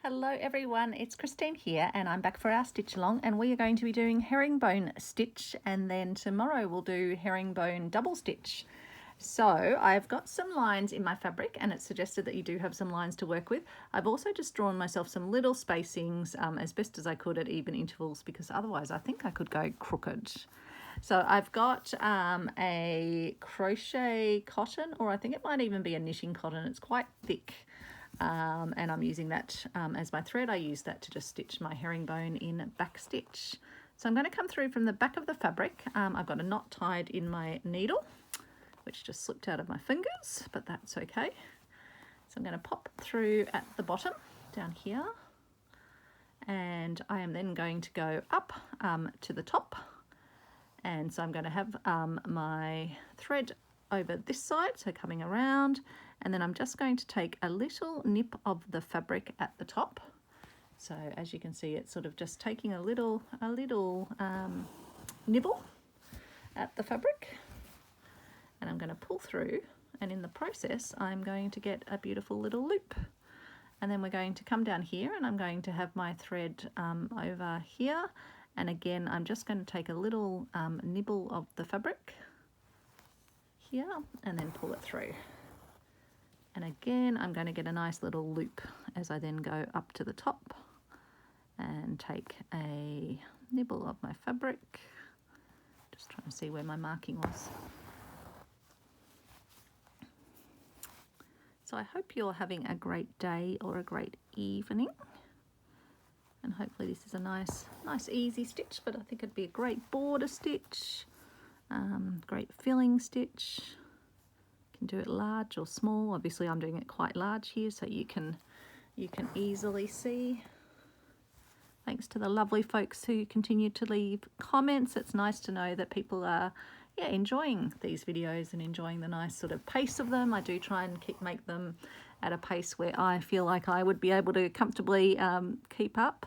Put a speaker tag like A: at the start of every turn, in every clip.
A: Hello everyone, it's Christine here and I'm back for our stitch along, and we are going to be doing herringbone stitch, and then tomorrow we'll do herringbone double stitch. So I've got some lines in my fabric and it's suggested that you do have some lines to work with. I've also just drawn myself some little spacings as best as I could at even intervals, because otherwise I think I could go crooked. So I've got a crochet cotton, or I think it might even be a knitting cotton. It's quite thick. And I'm using that as my thread. I use that to just stitch my herringbone in back stitch. So I'm going to come through from the back of the fabric. I've got a knot tied in my needle, which just slipped out of my fingers, but that's okay. So I'm going to pop through at the bottom down here, and I am then going to go up to the top. And so I'm going to have my thread over this side, so coming around, and then I'm just going to take a little nip of the fabric at the top. So as you can see, it's sort of just taking a little nibble at the fabric, and I'm going to pull through, and in the process I'm going to get a beautiful little loop. And then we're going to come down here and I'm going to have my thread over here, and again I'm just going to take a little nibble of the fabric here and then pull it through. And again I'm going to get a nice little loop as I then go up to the top and take a nibble of my fabric. Just trying to see where my marking was. So I hope you're having a great day or a great evening, and hopefully this is a nice easy stitch, but I think it'd be a great border stitch. Great filling stitch. You can do it large or small. Obviously I'm doing it quite large here so you can easily see. Thanks to the lovely folks who continue to leave comments. It's nice to know that people are enjoying these videos and enjoying the nice sort of pace of them. I do try and make them at a pace where I feel like I would be able to comfortably keep up,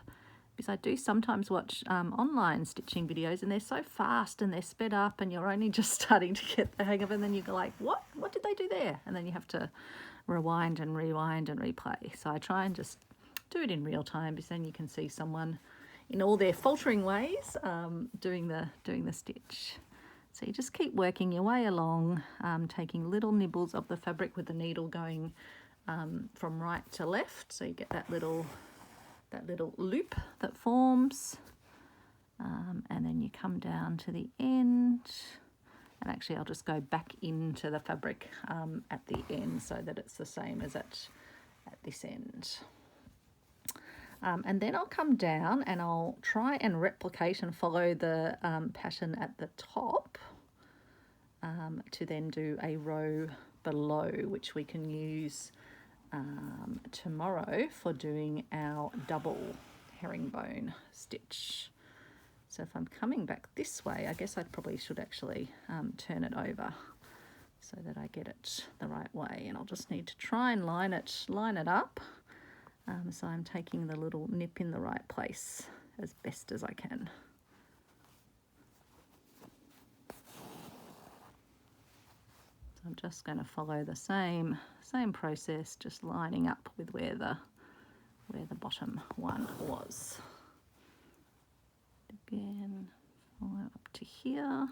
A: because I do sometimes watch online stitching videos and they're so fast and they're sped up and you're only just starting to get the hang of it, and then you go like, what did they do there? And then you have to rewind and rewind and replay. So I try and just do it in real time, because then you can see someone in all their faltering ways doing the stitch. So you just keep working your way along, taking little nibbles of the fabric with the needle going from right to left, so you get that little loop that forms, and then you come down to the end, and actually I'll just go back into the fabric at the end so that it's the same as at this end. And then I'll come down and I'll try and replicate and follow the pattern at the top to then do a row below, which we can use tomorrow for doing our double herringbone stitch. So if I'm coming back this way, I guess I probably should actually turn it over so that I get it the right way, and I'll just need to try and line it up. So I'm taking the little nip in the right place as best as I can. So I'm just going to follow the same process, just lining up with where the bottom one was. Again, follow up to here.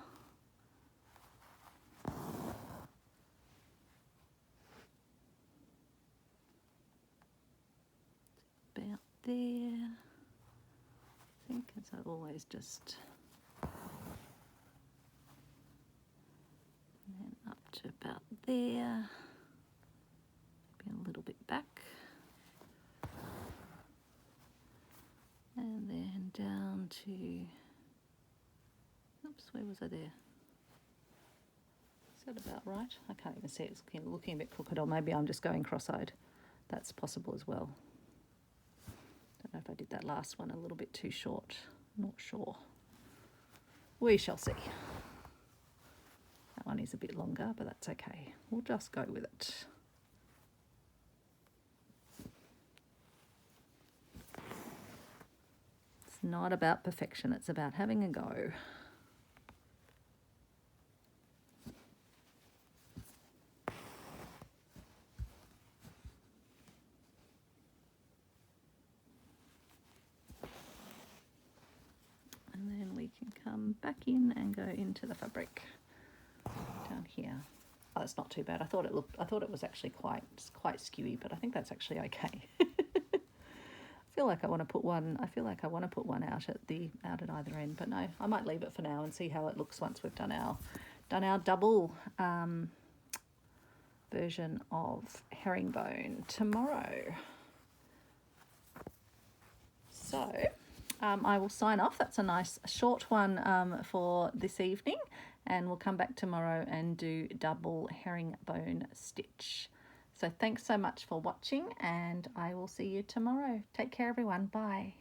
A: About there. I think as I always just, and then up to about there, maybe a little bit back, and then down to, oops, where was I there? Is that about right? I can't even see it. It's looking a bit crooked, or maybe I'm just going cross-eyed. That's possible as well. Don't know if I did that last one a little bit too short. Not sure. We shall see. That one is a bit longer, but that's okay. We'll just go with it. It's not about perfection, it's about having a go. tuck in and go into the fabric down here. Oh, that's not too bad. I thought it was actually quite skewy, but I think that's actually okay. I feel like I want to put one out at either end, but no, I might leave it for now and see how it looks once we've done our double version of herringbone tomorrow. So I will sign off. That's a nice short one for this evening, and we'll come back tomorrow and do double herringbone stitch. So thanks so much for watching, and I will see you tomorrow. Take care, everyone. Bye.